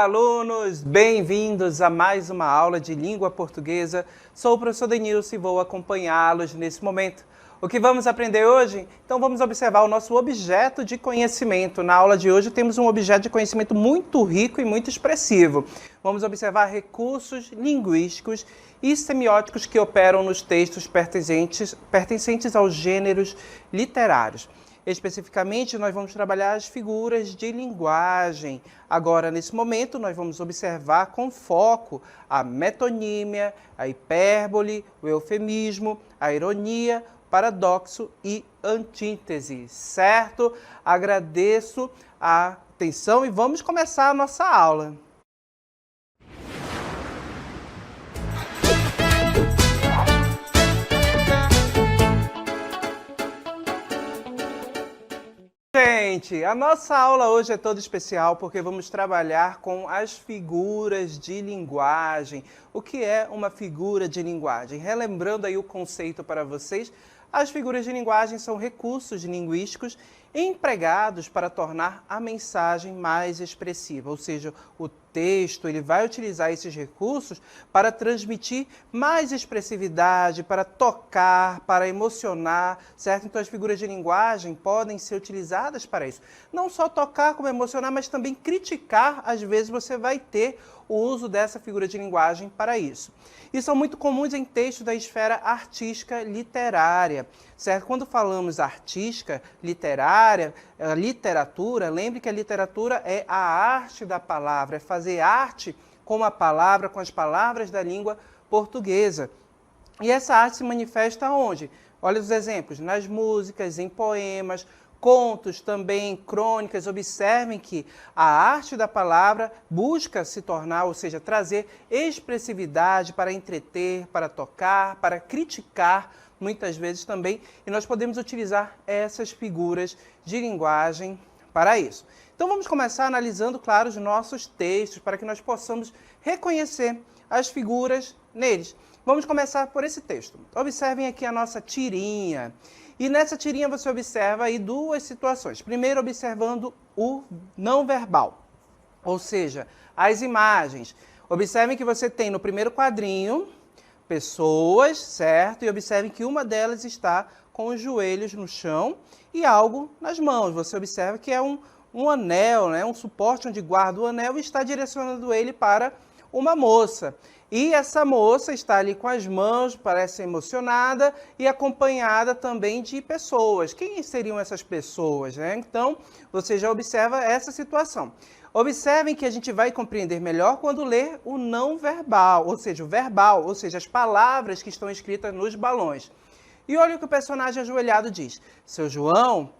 alunos! Bem-vindos a mais uma aula de língua portuguesa. Sou o professor Denilson e vou acompanhá-los nesse momento. O que vamos aprender hoje? Então vamos observar o nosso objeto de conhecimento. Na aula de hoje temos um objeto de conhecimento muito rico e muito expressivo. Vamos observar recursos linguísticos e semióticos que operam nos textos pertencentes aos gêneros literários. Especificamente, nós vamos trabalhar as figuras de linguagem. Agora, nesse momento, nós vamos observar com foco a metonímia, a hipérbole, o eufemismo, a ironia, paradoxo e antítese, certo? Agradeço a atenção e vamos começar a nossa aula. Gente, a nossa aula hoje é toda especial porque vamos trabalhar com as figuras de linguagem. O que é uma figura de linguagem? Relembrando aí o conceito para vocês, as figuras de linguagem são recursos linguísticos empregados para tornar a mensagem mais expressiva, ou seja, o texto ele vai utilizar esses recursos para transmitir mais expressividade, para tocar, para emocionar, certo? Então as figuras de linguagem podem ser utilizadas para isso. Não só tocar como emocionar, mas também criticar, às vezes você vai ter o uso dessa figura de linguagem para isso. E são muito comuns em textos da esfera artística literária, certo? Quando falamos artística, literária, literatura, lembre que a literatura é a arte da palavra, é fazer arte com a palavra, com as palavras da língua portuguesa. E essa arte se manifesta onde? Olha os exemplos, nas músicas, em poemas, contos também, crônicas. Observem que a arte da palavra busca se tornar, ou seja, trazer expressividade para entreter, para tocar, para criticar, muitas vezes também, e nós podemos utilizar essas figuras de linguagem para isso. Então vamos começar analisando, claro, os nossos textos, para que nós possamos reconhecer as figuras neles. Vamos começar por esse texto. Observem aqui a nossa tirinha. E nessa tirinha você observa aí duas situações. Primeiro, observando o não verbal, ou seja, as imagens. Observem que você tem no primeiro quadrinho pessoas, certo? E observem que uma delas está com os joelhos no chão e algo nas mãos. Você observa que é um anel, né? Um suporte onde guarda o anel e está direcionando ele para uma moça. E essa moça está ali com as mãos, parece emocionada e acompanhada também de pessoas. Quem seriam essas pessoas, né? Então, você já observa essa situação. Observem que a gente vai compreender melhor quando ler o não verbal, ou seja, o verbal, ou seja, as palavras que estão escritas nos balões. E olha o que o personagem ajoelhado diz. Seu João,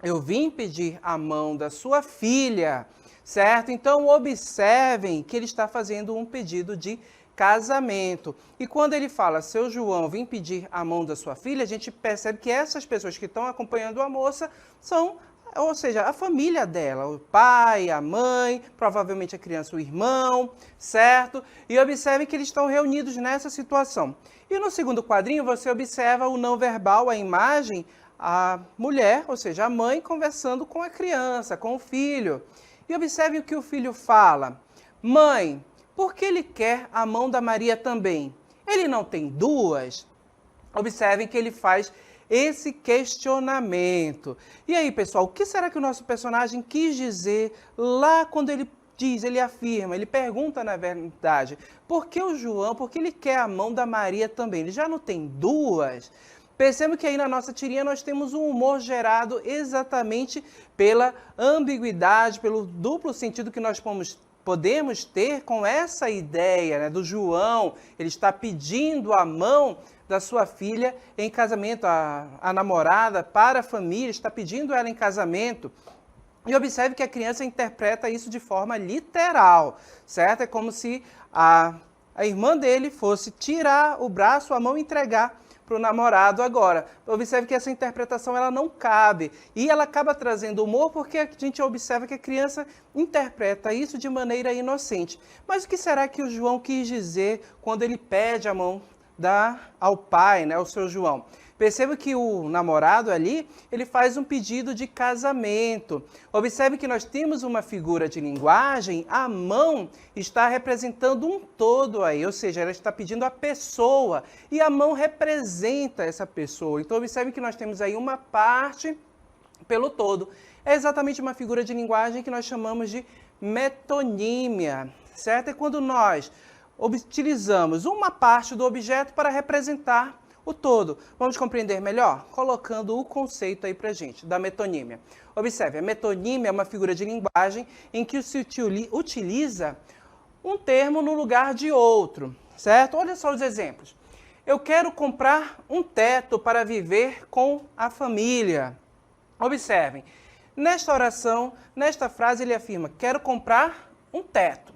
eu vim pedir a mão da sua filha, certo? Então, observem que ele está fazendo um pedido de casamento. E quando ele fala, seu João, vim pedir a mão da sua filha, a gente percebe que essas pessoas que estão acompanhando a moça são, ou seja, a família dela, o pai, a mãe, provavelmente a criança, o irmão, certo? E observe que eles estão reunidos nessa situação. E no segundo quadrinho você observa o não verbal, a imagem, a mulher, ou seja, a mãe conversando com a criança, com o filho. E observe o que o filho fala. Mãe, por que ele quer a mão da Maria também? Ele não tem duas? Observem que ele faz esse questionamento. E aí, pessoal, o que será que o nosso personagem quis dizer lá quando ele diz, ele afirma, ele pergunta na verdade, por que o João, por que ele quer a mão da Maria também? Ele já não tem duas? Percebam que aí na nossa tirinha nós temos um humor gerado exatamente pela ambiguidade, pelo duplo sentido que nós podemos ter com essa ideia, né, do João. Ele está pedindo a mão da sua filha em casamento, a namorada para a família, está pedindo ela em casamento. E observe que a criança interpreta isso de forma literal, certo? É como se a irmã dele fosse tirar o braço, a mão e entregar para o namorado agora. Observe que essa interpretação ela não cabe e ela acaba trazendo humor porque a gente observa que a criança interpreta isso de maneira inocente. Mas o que será que o João quis dizer quando ele pede a mão ao pai, né, ao seu João? Perceba que o namorado ali, ele faz um pedido de casamento. Observe que nós temos uma figura de linguagem, a mão está representando um todo aí, ou seja, ela está pedindo a pessoa e a mão representa essa pessoa. Então observe que nós temos aí uma parte pelo todo. É exatamente uma figura de linguagem que nós chamamos de metonímia, certo? É quando nós utilizamos uma parte do objeto para representar o todo. Vamos compreender melhor? Colocando o conceito aí pra gente, da metonímia. Observe, a metonímia é uma figura de linguagem em que se utiliza um termo no lugar de outro, certo? Olha só os exemplos. Eu quero comprar um teto para viver com a família. Observem, nesta oração, nesta frase, ele afirma, quero comprar um teto.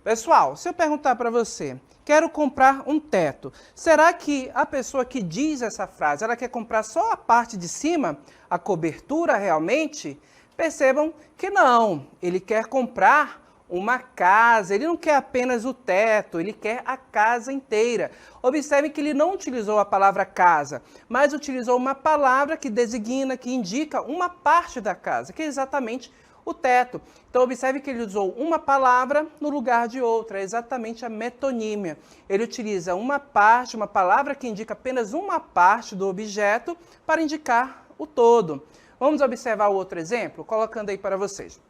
Pessoal, se eu perguntar para você, quero comprar um teto, será que a pessoa que diz essa frase, ela quer comprar só a parte de cima, a cobertura realmente? Percebam que não, ele quer comprar uma casa, ele não quer apenas o teto, ele quer a casa inteira. Observe que ele não utilizou a palavra casa, mas utilizou uma palavra que designa, que indica uma parte da casa, que é exatamente o teto. Então observe que ele usou uma palavra no lugar de outra, é exatamente a metonímia. Ele utiliza uma parte, uma palavra que indica apenas uma parte do objeto para indicar o todo. Vamos observar o outro exemplo, colocando aí para vocês.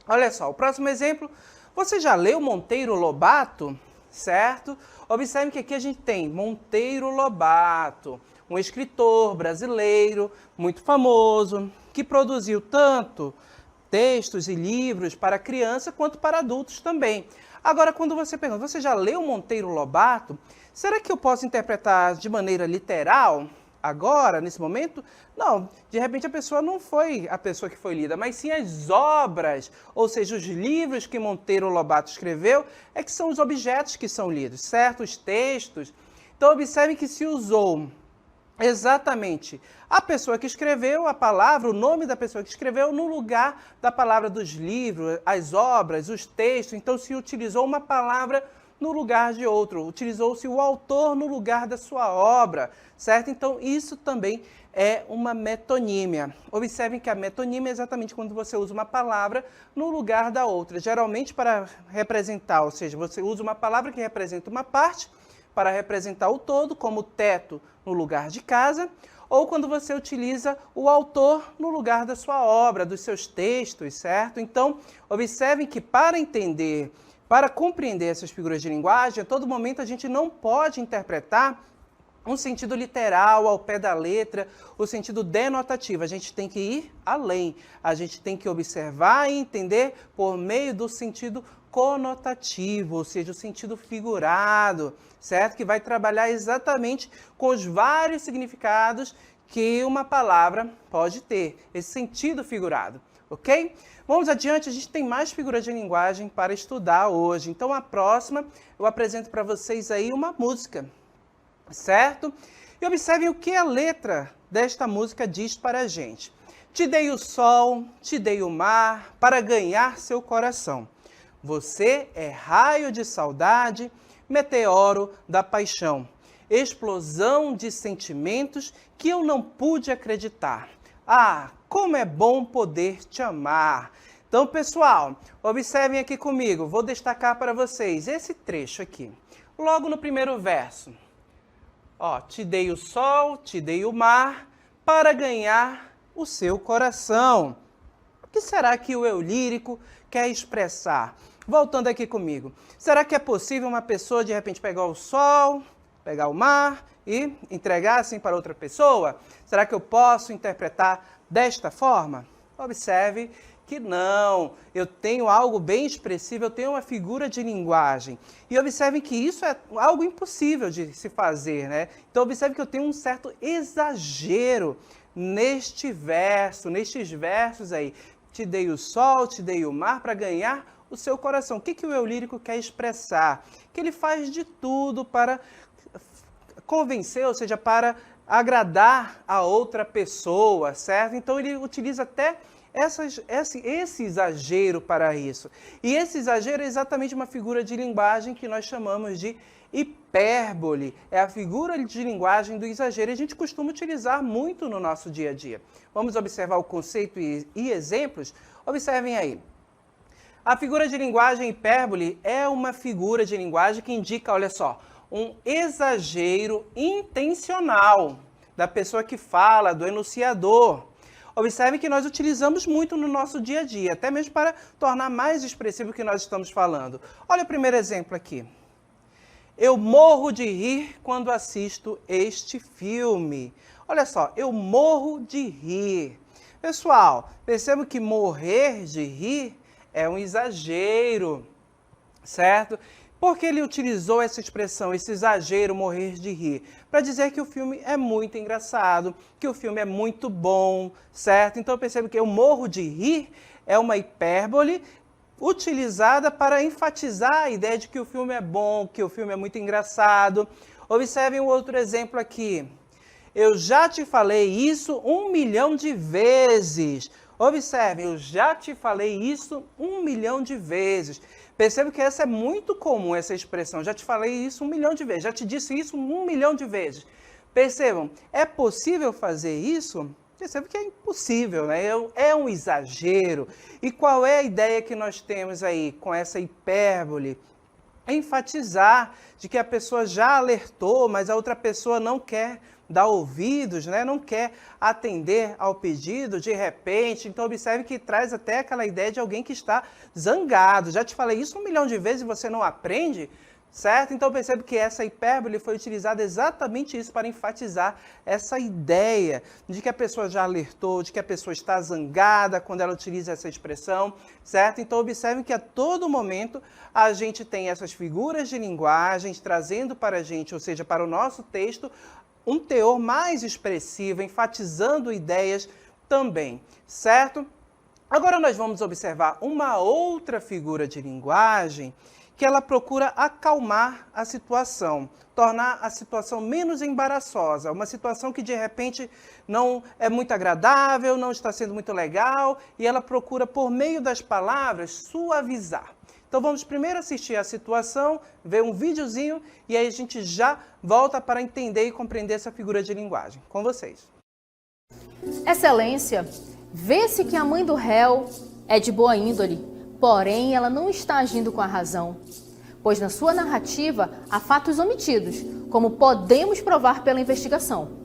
Olha só, o próximo exemplo, você já leu Monteiro Lobato, certo? Observe que aqui a gente tem Monteiro Lobato, um escritor brasileiro muito famoso, que produziu tanto textos e livros para criança quanto para adultos também. Agora, quando você pergunta, você já leu Monteiro Lobato? Será que eu posso interpretar de maneira literal? Agora, nesse momento? Não, de repente a pessoa não foi a pessoa que foi lida, mas sim as obras, ou seja, os livros que Monteiro Lobato escreveu, é que são os objetos que são lidos, certo? Os textos. Então, observe que se usou exatamente a pessoa que escreveu a palavra, o nome da pessoa que escreveu, no lugar da palavra dos livros, as obras, os textos. Então, se utilizou uma palavra no lugar de outro, utilizou-se o autor no lugar da sua obra, certo? Então, isso também é uma metonímia. Observem que a metonímia é exatamente quando você usa uma palavra no lugar da outra, geralmente para representar, ou seja, você usa uma palavra que representa uma parte para representar o todo, como teto no lugar de casa, ou quando você utiliza o autor no lugar da sua obra, dos seus textos, certo? Então, observem que para entender, para compreender essas figuras de linguagem, a todo momento a gente não pode interpretar um sentido literal, ao pé da letra, o sentido denotativo. A gente tem que ir além, a gente tem que observar e entender por meio do sentido conotativo, ou seja, o sentido figurado, certo? Que vai trabalhar exatamente com os vários significados que uma palavra pode ter, esse sentido figurado, ok? Vamos adiante, a gente tem mais figuras de linguagem para estudar hoje. Então, a próxima, eu apresento para vocês aí uma música, certo? E observem o que a letra desta música diz para a gente. Te dei o sol, te dei o mar, para ganhar seu coração. Você é raio de saudade, meteoro da paixão, explosão de sentimentos que eu não pude acreditar. Ah, como é bom poder te amar. Então, pessoal, observem aqui comigo, vou destacar para vocês esse trecho aqui. Logo no primeiro verso. Ó, te dei o sol, te dei o mar, para ganhar o seu coração. O que será que o eu lírico quer expressar? Voltando aqui comigo, será que é possível uma pessoa de repente pegar o sol, pegar o mar e entregar assim para outra pessoa? Será que eu posso interpretar desta forma? Observe que não, eu tenho algo bem expressivo, eu tenho uma figura de linguagem. E observe que isso é algo impossível de se fazer, né? Então observe que eu tenho um certo exagero nestes versos aí. Te dei o sol, te dei o mar para ganhar o seu coração. O que o eu lírico quer expressar? Que ele faz de tudo para convencer, ou seja, para agradar a outra pessoa, certo? Então ele utiliza até esse exagero para isso. E esse exagero é exatamente uma figura de linguagem que nós chamamos de hipérbole. É a figura de linguagem do exagero. E a gente costuma utilizar muito no nosso dia a dia. Vamos observar o conceito e exemplos? Observem aí. A figura de linguagem hipérbole é uma figura de linguagem que indica, olha só, um exagero intencional da pessoa que fala, do enunciador. Observe que nós utilizamos muito no nosso dia a dia, até mesmo para tornar mais expressivo o que nós estamos falando. Olha o primeiro exemplo aqui. Eu morro de rir quando assisto este filme. Olha só, eu morro de rir. Pessoal, perceba que morrer de rir é um exagero, certo? Porque ele utilizou essa expressão, esse exagero, morrer de rir, para dizer que o filme é muito engraçado, que o filme é muito bom, certo? Então percebe que eu morro de rir é uma hipérbole utilizada para enfatizar a ideia de que o filme é bom, que o filme é muito engraçado. Observem o outro exemplo aqui. Eu já te falei isso 1 milhão de vezes. Observem, eu já te falei isso 1 milhão de vezes. Perceba que essa é muito comum, essa expressão. Já te falei isso 1 milhão de vezes. Já te disse isso 1 milhão de vezes. Percebam, é possível fazer isso? Perceba que é impossível, né? É um exagero. E qual é a ideia que nós temos aí com essa hipérbole? Enfatizar de que a pessoa já alertou, mas a outra pessoa não quer dar ouvidos, né? Não quer atender ao pedido de repente. Então observe que traz até aquela ideia de alguém que está zangado. Já te falei isso 1 milhão de vezes e você não aprende, certo? Então percebe que essa hipérbole foi utilizada exatamente isso para enfatizar essa ideia de que a pessoa já alertou, de que a pessoa está zangada quando ela utiliza essa expressão, certo? Então observe que a todo momento a gente tem essas figuras de linguagem trazendo para a gente, ou seja, para o nosso texto, um teor mais expressivo, enfatizando ideias também, certo? Agora nós vamos observar uma outra figura de linguagem que ela procura acalmar a situação, tornar a situação menos embaraçosa, uma situação que de repente não é muito agradável, não está sendo muito legal, e ela procura, por meio das palavras, suavizar. Então vamos primeiro assistir a situação, ver um videozinho e aí a gente já volta para entender e compreender essa figura de linguagem. Com vocês. Excelência, vê-se que a mãe do réu é de boa índole, porém ela não está agindo com a razão, pois na sua narrativa há fatos omitidos, como podemos provar pela investigação.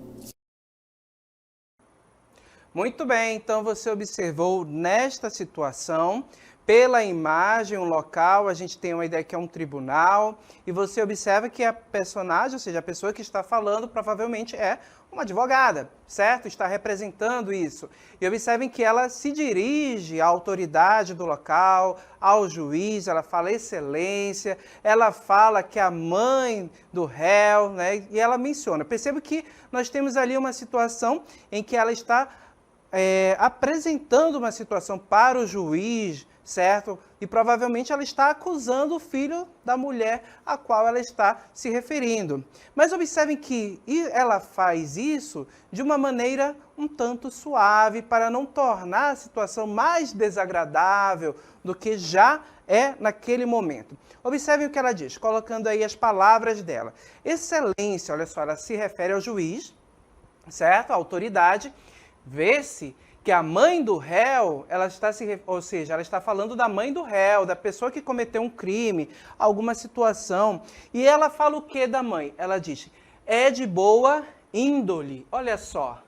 Muito bem, então você observou nesta situação, pela imagem, um local, a gente tem uma ideia que é um tribunal, e você observa que a personagem, ou seja, a pessoa que está falando, provavelmente é uma advogada, certo? Está representando isso. E observem que ela se dirige à autoridade do local, ao juiz, ela fala excelência, ela fala que a mãe do réu, né? E ela menciona. Perceba que nós temos ali uma situação em que ela está apresentando uma situação para o juiz, certo? E provavelmente ela está acusando o filho da mulher a qual ela está se referindo. Mas observem que ela faz isso de uma maneira um tanto suave, para não tornar a situação mais desagradável do que já é naquele momento. Observem o que ela diz, colocando aí as palavras dela. Excelência, olha só, ela se refere ao juiz, certo? A autoridade. Vê-se que a mãe do réu, ela está falando da mãe do réu, da pessoa que cometeu um crime, alguma situação. E ela fala o que da mãe? Ela diz, é de boa índole. Olha só,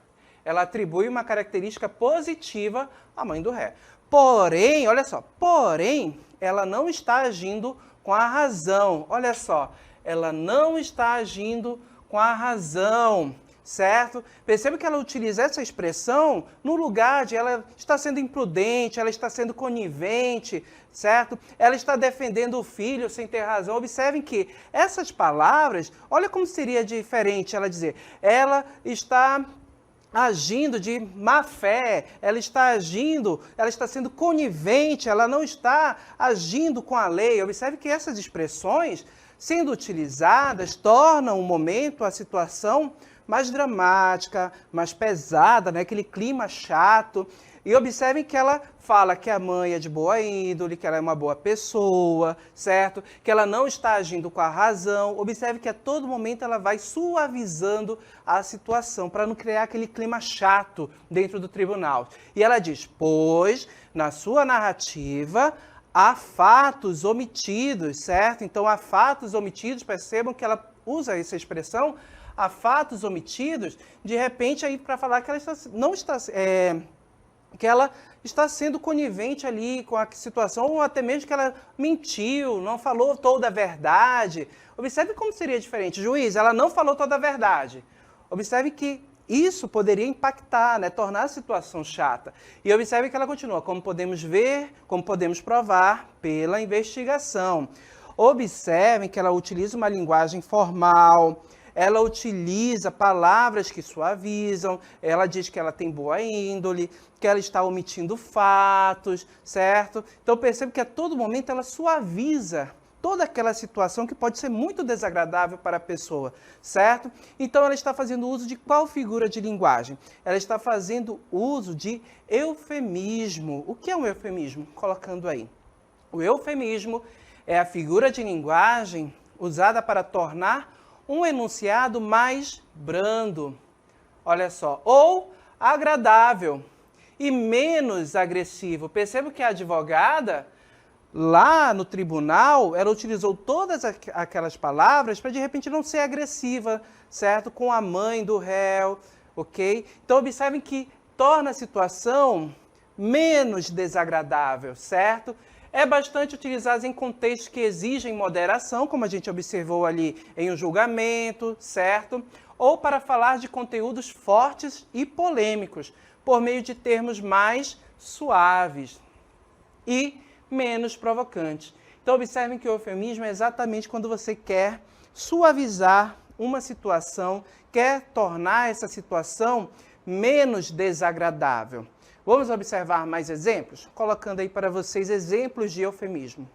ela atribui uma característica positiva à mãe do réu. Porém, olha só, porém, ela não está agindo com a razão. Olha só, ela não está agindo com a razão. Certo? Perceba que ela utiliza essa expressão no lugar de ela está sendo imprudente, ela está sendo conivente, certo? Ela está defendendo o filho sem ter razão. Observem que essas palavras, olha como seria diferente ela dizer, ela está agindo de má fé, ela está sendo conivente, ela não está agindo com a lei. Observe que essas expressões, sendo utilizadas, tornam o momento, a situação mais dramática, mais pesada, né? Aquele clima chato. E observem que ela fala que a mãe é de boa índole, que ela é uma boa pessoa, certo? Que ela não está agindo com a razão. Observe que a todo momento ela vai suavizando a situação para não criar aquele clima chato dentro do tribunal. E ela diz, pois, na sua narrativa, há fatos omitidos, certo? Então, há fatos omitidos, percebam que ela usa essa expressão, há fatos omitidos, de repente, aí para falar que ela que ela está sendo conivente ali com a situação, ou até mesmo que ela mentiu, não falou toda a verdade. Observe como seria diferente. Juiz, ela não falou toda a verdade. Observe que isso poderia impactar, né, tornar a situação chata. E observe que ela continua, como podemos ver, como podemos provar pela investigação. Observem que ela utiliza uma linguagem formal, ela utiliza palavras que suavizam, ela diz que ela tem boa índole, que ela está omitindo fatos, certo? Então percebe que a todo momento ela suaviza toda aquela situação que pode ser muito desagradável para a pessoa, certo? Então ela está fazendo uso de qual figura de linguagem? Ela está fazendo uso de eufemismo. O que é um eufemismo? Colocando aí. O eufemismo é a figura de linguagem usada para tornar um enunciado mais brando, olha só, ou agradável e menos agressivo. Perceba que a advogada, lá no tribunal, ela utilizou todas aquelas palavras para, de repente, não ser agressiva, certo? Com a mãe do réu, ok? Então, observem que torna a situação menos desagradável, certo? É bastante utilizado em contextos que exigem moderação, como a gente observou ali em um julgamento, certo? Ou para falar de conteúdos fortes e polêmicos, por meio de termos mais suaves e menos provocantes. Então, observem que o eufemismo é exatamente quando você quer suavizar uma situação, quer tornar essa situação menos desagradável. Vamos observar mais exemplos? Colocando aí para vocês exemplos de eufemismo.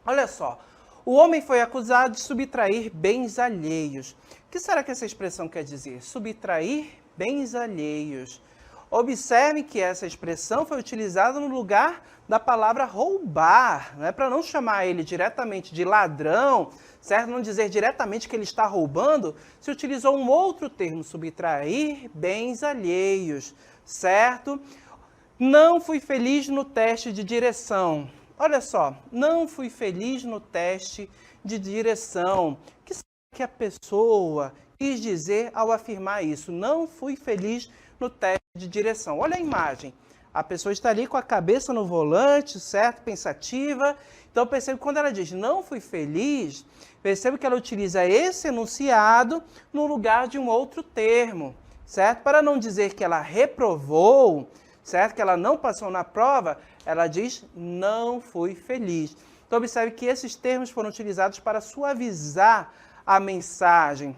Olha só, o homem foi acusado de subtrair bens alheios. O que será que essa expressão quer dizer? Subtrair bens alheios. Observe que essa expressão foi utilizada no lugar da palavra roubar, né? Para não chamar ele diretamente de ladrão, certo? Não dizer diretamente que ele está roubando, se utilizou um outro termo, subtrair bens alheios, certo? Não fui feliz no teste de direção. Olha só, não fui feliz no teste de direção. O que será que a pessoa quis dizer ao afirmar isso? Não fui feliz no teste de direção. Olha a imagem. A pessoa está ali com a cabeça no volante, certo? Pensativa. Então, percebe que quando ela diz não fui feliz, percebe que ela utiliza esse enunciado no lugar de um outro termo, certo? Para não dizer que ela reprovou, certo? Que ela não passou na prova, ela diz, não fui feliz. Então, observe que esses termos foram utilizados para suavizar a mensagem,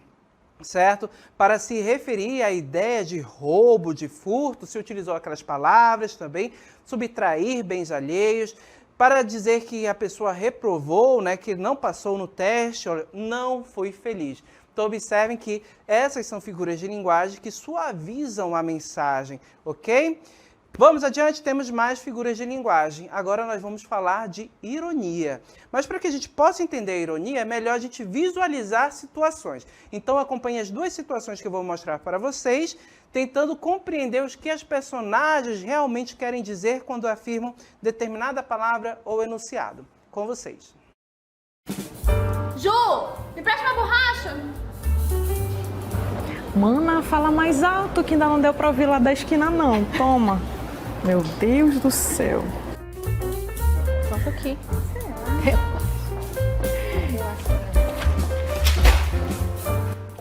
certo? Para se referir à ideia de roubo, de furto, se utilizou aquelas palavras também, subtrair bens alheios, para dizer que a pessoa reprovou, né, que não passou no teste, não fui feliz. Então, observem que essas são figuras de linguagem que suavizam a mensagem, ok? Vamos adiante, temos mais figuras de linguagem. Agora nós vamos falar de ironia. Mas para que a gente possa entender a ironia, é melhor a gente visualizar situações. Então acompanhe as duas situações que eu vou mostrar para vocês, tentando compreender o que as personagens realmente querem dizer quando afirmam determinada palavra ou enunciado. Com vocês. Ju, me presta uma borracha. Mana, fala mais alto que ainda não deu para ouvir lá da esquina não. Toma. Meu Deus do céu. Pronto aqui.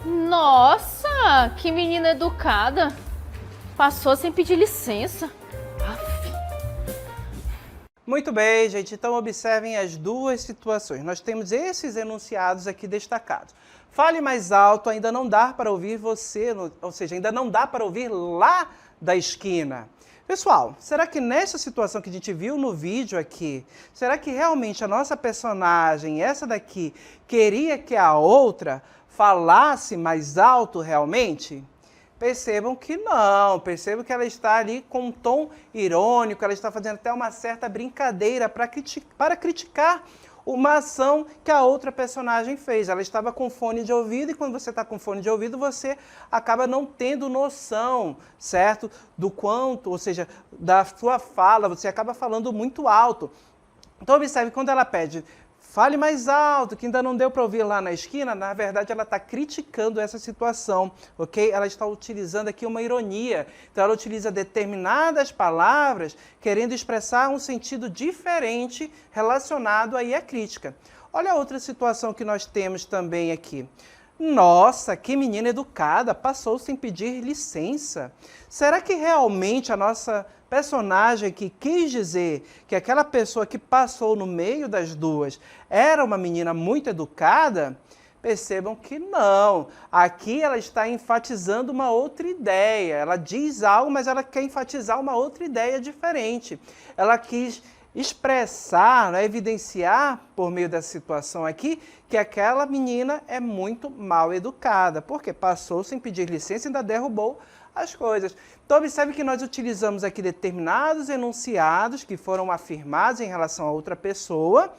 Nossa, que menina educada. Passou sem pedir licença. Muito bem, gente. Então, observem as duas situações. Nós temos esses enunciados aqui destacados. Fale mais alto, ainda não dá para ouvir você, ou seja, ainda não dá para ouvir lá da esquina. Pessoal, será que nessa situação que a gente viu no vídeo aqui, será que realmente a nossa personagem, essa daqui, queria que a outra falasse mais alto realmente? Percebam que não, percebam que ela está ali com um tom irônico, ela está fazendo até uma certa brincadeira para criticar uma ação que a outra personagem fez. Ela estava com fone de ouvido e quando você está com fone de ouvido, você acaba não tendo noção, certo? Do quanto, ou seja, da sua fala, você acaba falando muito alto. Então observe, quando ela pede, fale mais alto, que ainda não deu para ouvir lá na esquina, na verdade ela está criticando essa situação, ok? Ela está utilizando aqui uma ironia. Então ela utiliza determinadas palavras querendo expressar um sentido diferente relacionado aí à crítica. Olha a outra situação que nós temos também aqui. Nossa, que menina educada, passou sem pedir licença. Será que realmente a nossa personagem que quis dizer que aquela pessoa que passou no meio das duas era uma menina muito educada? Percebam que não. Aqui ela está enfatizando uma outra ideia. Ela diz algo, mas ela quer enfatizar uma outra ideia diferente. Ela quis expressar, né, evidenciar por meio dessa situação aqui que aquela menina é muito mal educada, porque passou sem pedir licença e ainda derrubou as coisas. Então observe que nós utilizamos aqui determinados enunciados que foram afirmados em relação a outra pessoa,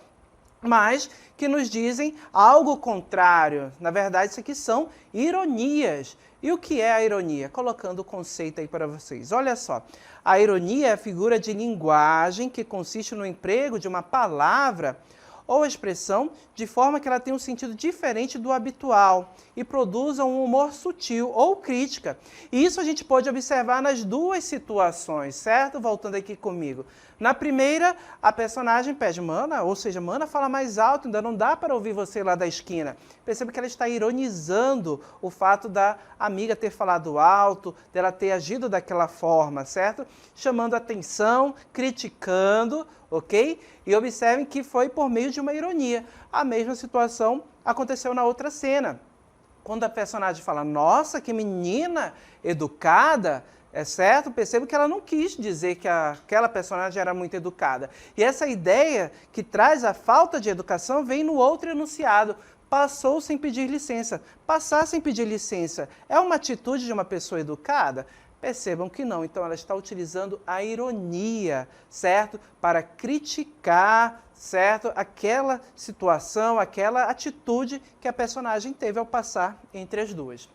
mas que nos dizem algo contrário. Na verdade, isso aqui são ironias. E o que é a ironia? Colocando o conceito aí para vocês. Olha só, a ironia é a figura de linguagem que consiste no emprego de uma palavra ou expressão de forma que ela tenha um sentido diferente do habitual e produza um humor sutil ou crítica. E isso a gente pode observar nas duas situações, certo? Voltando aqui comigo. Na primeira, a personagem pede, Mana, ou seja, Mana, fala mais alto, ainda não dá para ouvir você lá da esquina. Perceba que ela está ironizando o fato da amiga ter falado alto, dela ter agido daquela forma, certo? Chamando atenção, criticando, ok? E observem que foi por meio de uma ironia. A mesma situação aconteceu na outra cena. Quando a personagem fala, nossa, que menina educada, é certo? Percebo que ela não quis dizer que aquela personagem era muito educada. E essa ideia que traz a falta de educação vem no outro enunciado. Passou sem pedir licença. Passar sem pedir licença é uma atitude de uma pessoa educada? Percebam que não. Então ela está utilizando a ironia, certo? Para criticar, certo? Aquela situação, aquela atitude que a personagem teve ao passar entre as duas.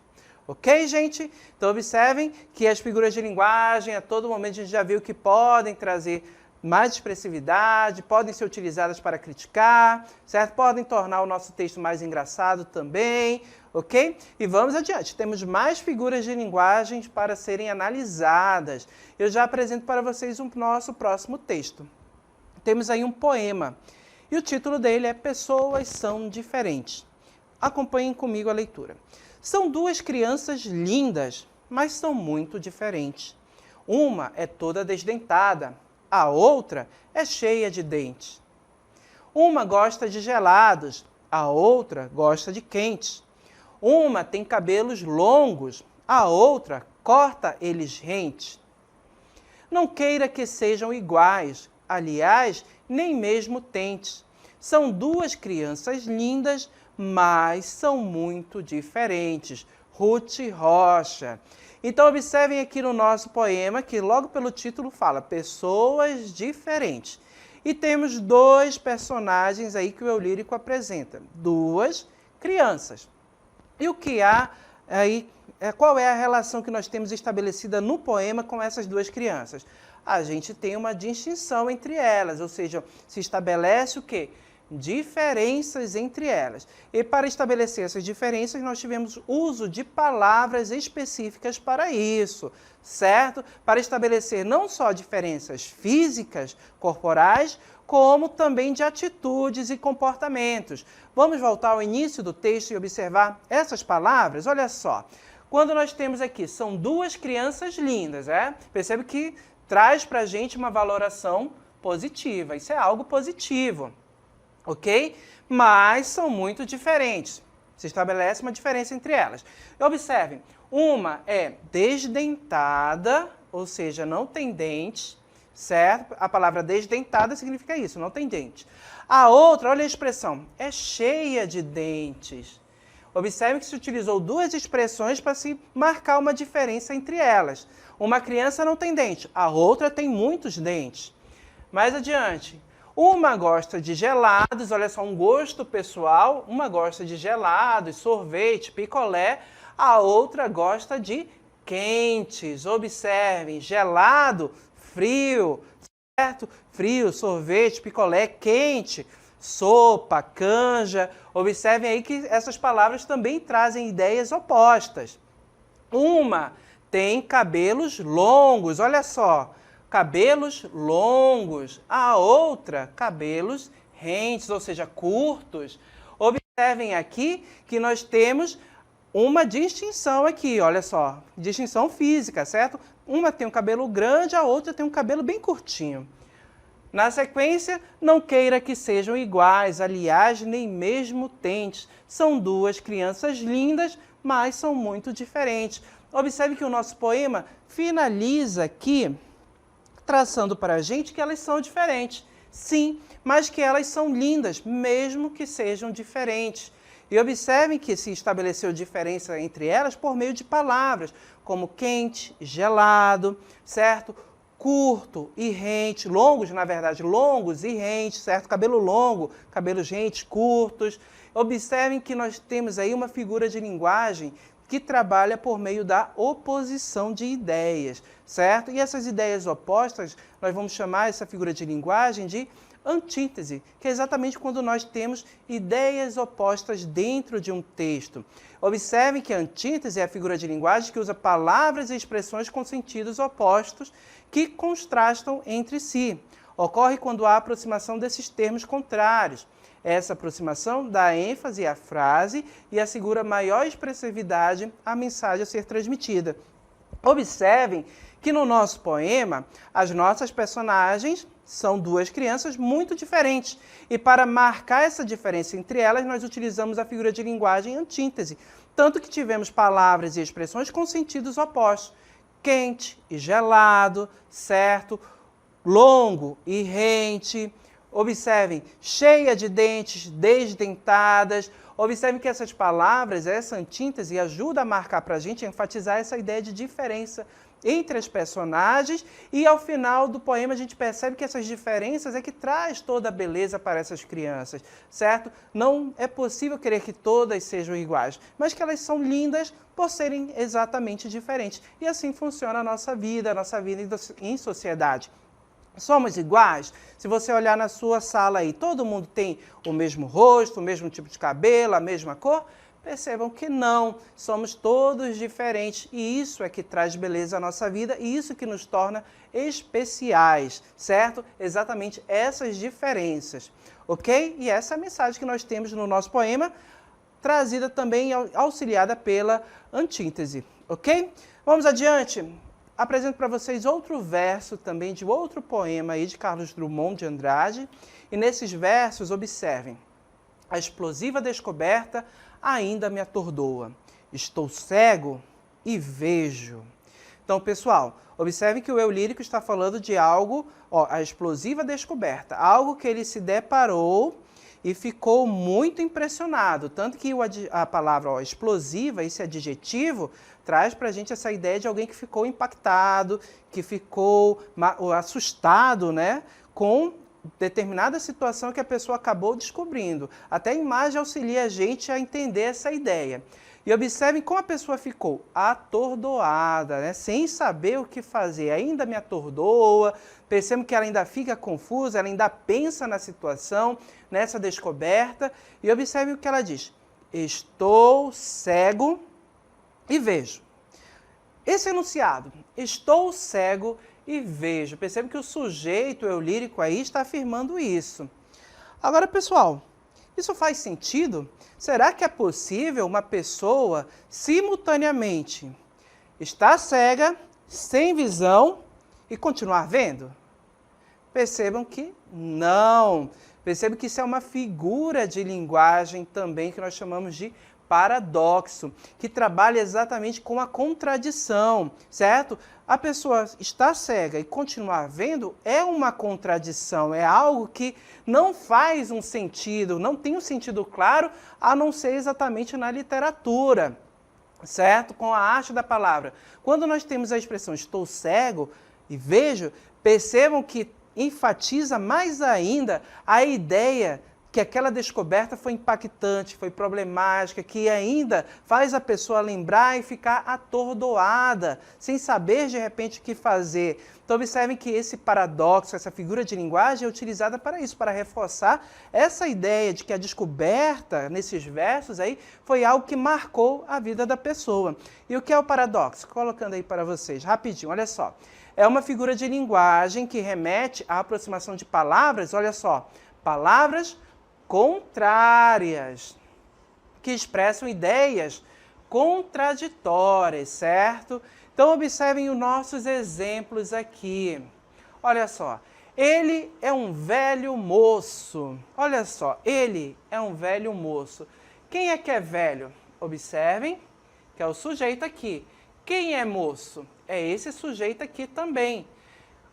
Ok, gente? Então observem que as figuras de linguagem, a todo momento a gente já viu que podem trazer mais expressividade, podem ser utilizadas para criticar, certo? Podem tornar o nosso texto mais engraçado também, ok? E vamos adiante, temos mais figuras de linguagem para serem analisadas. Eu já apresento para vocês o nosso próximo texto. Temos aí um poema, e o título dele é Pessoas São Diferentes. Acompanhem comigo a leitura. São duas crianças lindas, mas são muito diferentes. Uma é toda desdentada, a outra é cheia de dentes. Uma gosta de gelados, a outra gosta de quentes. Uma tem cabelos longos, a outra corta eles rentes. Não queira que sejam iguais, aliás, nem mesmo tente. São duas crianças lindas, mas são muito diferentes. Ruth Rocha. Então, observem aqui no nosso poema, que logo pelo título fala pessoas diferentes. E temos dois personagens aí que o eu lírico apresenta. Duas crianças. E o que há aí, qual é a relação que nós temos estabelecida no poema com essas duas crianças? A gente tem uma distinção entre elas, ou seja, se estabelece o quê? Diferenças entre elas. E para estabelecer essas diferenças, nós tivemos uso de palavras específicas para isso, certo? Para estabelecer não só diferenças físicas, corporais, como também de atitudes e comportamentos. Vamos voltar ao início do texto e observar essas palavras? Olha só, quando nós temos aqui, são duas crianças lindas, Percebe que traz para a gente uma valoração positiva, isso é algo positivo. Ok? Mas são muito diferentes. Se estabelece uma diferença entre elas. Observem, uma é desdentada, ou seja, não tem dente, certo? A palavra desdentada significa isso, não tem dente. A outra, olha a expressão, é cheia de dentes. Observe que se utilizou duas expressões para se marcar uma diferença entre elas. Uma criança não tem dente, a outra tem muitos dentes. Mais adiante, uma gosta de gelados, olha só, um gosto pessoal. Uma gosta de gelados, sorvete, picolé. A outra gosta de quentes. Observem, gelado, frio, certo? Frio, sorvete, picolé, quente, sopa, canja. Observem aí que essas palavras também trazem ideias opostas. Uma tem cabelos longos, olha só, cabelos longos. A outra, cabelos rentes, ou seja, curtos. Observem aqui que nós temos uma distinção aqui, olha só, distinção física, certo? Uma tem um cabelo grande, a outra tem um cabelo bem curtinho. Na sequência, não queira que sejam iguais, aliás, nem mesmo tentes. São duas crianças lindas, mas são muito diferentes. Observe que o nosso poema finaliza aqui traçando para a gente que elas são diferentes. Sim, mas que elas são lindas, mesmo que sejam diferentes. E observem que se estabeleceu diferença entre elas por meio de palavras, como quente, gelado, certo? Curto e rente, longos, na verdade, longos e rente, certo? Cabelo longo, cabelos rentes, curtos. Observem que nós temos aí uma figura de linguagem que trabalha por meio da oposição de ideias, certo? E essas ideias opostas, nós vamos chamar essa figura de linguagem de antítese, que é exatamente quando nós temos ideias opostas dentro de um texto. Observem que a antítese é a figura de linguagem que usa palavras e expressões com sentidos opostos que contrastam entre si. Ocorre quando há aproximação desses termos contrários. Essa aproximação dá ênfase à frase e assegura maior expressividade à mensagem a ser transmitida. Observem que no nosso poema, as nossas personagens são duas crianças muito diferentes. E para marcar essa diferença entre elas, nós utilizamos a figura de linguagem antítese. Tanto que tivemos palavras e expressões com sentidos opostos. Quente e gelado, certo? Longo e rente. Observem, cheia de dentes, desdentadas. Observem que essas palavras, essa antítese, ajuda a marcar para a gente, a enfatizar essa ideia de diferença entre as personagens, e ao final do poema a gente percebe que essas diferenças é que traz toda a beleza para essas crianças, certo? Não é possível querer que todas sejam iguais, mas que elas são lindas por serem exatamente diferentes. E assim funciona a nossa vida em sociedade. Somos iguais? Se você olhar na sua sala aí, todo mundo tem o mesmo rosto, o mesmo tipo de cabelo, a mesma cor? Percebam que não, somos todos diferentes e isso é que traz beleza à nossa vida e isso que nos torna especiais, certo? Exatamente essas diferenças, ok? E essa é a mensagem que nós temos no nosso poema, trazida também, auxiliada pela antítese, ok? Vamos adiante. Apresento para vocês outro verso também de outro poema aí de Carlos Drummond de Andrade. E nesses versos, observem. A explosiva descoberta ainda me atordoa. Estou cego e vejo. Então, pessoal, observem que o eu lírico está falando de algo, a explosiva descoberta, algo que ele se deparou e ficou muito impressionado. Tanto que a palavra explosiva, esse adjetivo, traz para a gente essa ideia de alguém que ficou impactado, que ficou assustado, né, com determinada situação que a pessoa acabou descobrindo. Até a imagem auxilia a gente a entender essa ideia. E observem como a pessoa ficou atordoada, né? Sem saber o que fazer. Ainda me atordoa, percebo que ela ainda fica confusa, ela ainda pensa na situação, nessa descoberta. E observem o que ela diz. Estou cego e vejo. Esse enunciado, estou cego e vejo. Percebe que o sujeito, o eu lírico aí, está afirmando isso. Agora, pessoal, isso faz sentido? Será que é possível uma pessoa simultaneamente estar cega, sem visão e continuar vendo? Percebam que não. Percebam que isso é uma figura de linguagem também que nós chamamos de paradoxo, que trabalha exatamente com a contradição, certo? A pessoa está cega e continuar vendo é uma contradição, é algo que não faz um sentido, não tem um sentido claro, a não ser exatamente na literatura, certo? Com a arte da palavra. Quando nós temos a expressão estou cego e vejo, percebam que enfatiza mais ainda a ideia que aquela descoberta foi impactante, foi problemática, que ainda faz a pessoa lembrar e ficar atordoada, sem saber de repente o que fazer. Então observem que esse paradoxo, essa figura de linguagem é utilizada para isso, para reforçar essa ideia de que a descoberta nesses versos aí foi algo que marcou a vida da pessoa. E o que é o paradoxo? Colocando aí para vocês, rapidinho, olha só. É uma figura de linguagem que remete à aproximação de palavras, olha só, palavras contrárias, que expressam ideias contraditórias, certo? Então, observem os nossos exemplos aqui. Olha só, ele é um velho moço. Olha só, ele é um velho moço. Quem é que é velho? Observem que é o sujeito aqui. Quem é moço? É esse sujeito aqui também.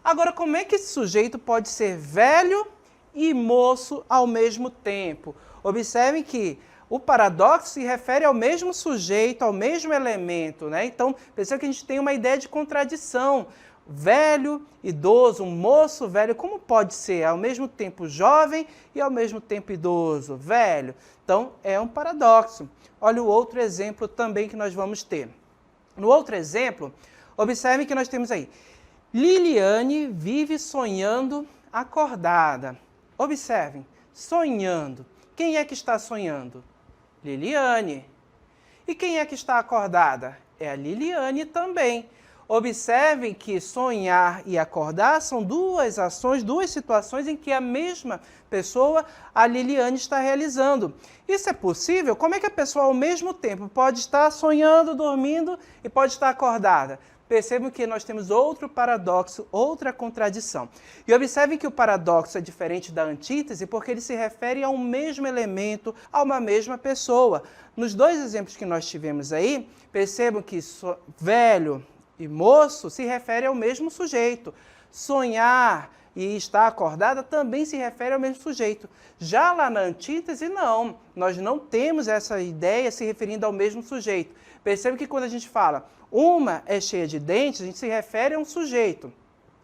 Agora, como é que esse sujeito pode ser velho e moço ao mesmo tempo? Observem que o paradoxo se refere ao mesmo sujeito, ao mesmo elemento, né? Então, perceba que a gente tem uma ideia de contradição. Velho, idoso, um moço velho, como pode ser ao mesmo tempo jovem e ao mesmo tempo idoso, velho? Então, é um paradoxo. Olha o outro exemplo também que nós vamos ter. No outro exemplo, observem que nós temos aí, Liliane vive sonhando acordada. Observem, sonhando. Quem é que está sonhando? Liliane. E quem é que está acordada? É a Liliane também. Observem que sonhar e acordar são duas ações, duas situações em que a mesma pessoa, a Liliane, está realizando. Isso é possível? Como é que a pessoa ao mesmo tempo pode estar sonhando, dormindo e pode estar acordada? Percebam que nós temos outro paradoxo, outra contradição. E observem que o paradoxo é diferente da antítese porque ele se refere a um mesmo elemento, a uma mesma pessoa. Nos dois exemplos que nós tivemos aí, percebam que velho e moço se refere ao mesmo sujeito. Sonhar e estar acordada também se refere ao mesmo sujeito. Já lá na antítese, não. Nós não temos essa ideia se referindo ao mesmo sujeito. Perceba que quando a gente fala uma é cheia de dentes, a gente se refere a um sujeito,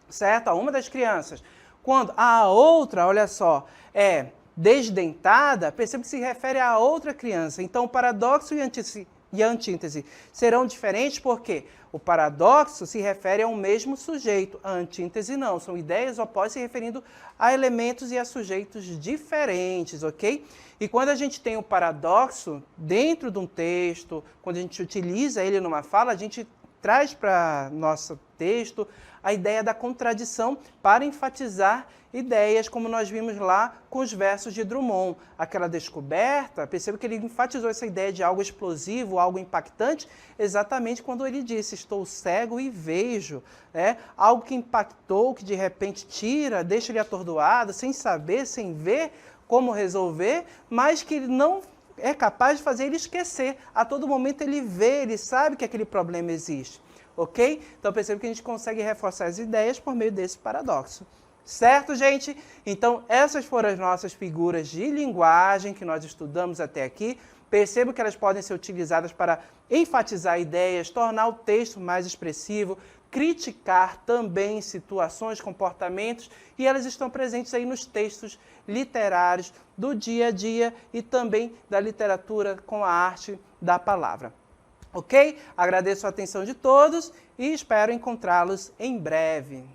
certo? A uma das crianças. Quando a outra, olha só, é desdentada, perceba que se refere a outra criança. Então, o paradoxo e a antítese serão diferentes porque o paradoxo se refere a um mesmo sujeito, a antítese não. São ideias opostas se referindo a elementos e a sujeitos diferentes, ok? E quando a gente tem o paradoxo dentro de um texto, quando a gente utiliza ele numa fala, a gente traz para nosso texto a ideia da contradição para enfatizar ideias, como nós vimos lá com os versos de Drummond. Aquela descoberta, perceba que ele enfatizou essa ideia de algo explosivo, algo impactante, exatamente quando ele disse, estou cego e vejo. Né? Algo que impactou, que de repente tira, deixa ele atordoado, sem saber, sem ver como resolver, mas que ele não é capaz de fazer ele esquecer. A todo momento ele vê, ele sabe que aquele problema existe. Ok? Então perceba que a gente consegue reforçar as ideias por meio desse paradoxo. Certo, gente? Então, essas foram as nossas figuras de linguagem que nós estudamos até aqui. Percebo que elas podem ser utilizadas para enfatizar ideias, tornar o texto mais expressivo, criticar também situações, comportamentos, e elas estão presentes aí nos textos literários do dia a dia e também da literatura com a arte da palavra. Ok? Agradeço a atenção de todos e espero encontrá-los em breve.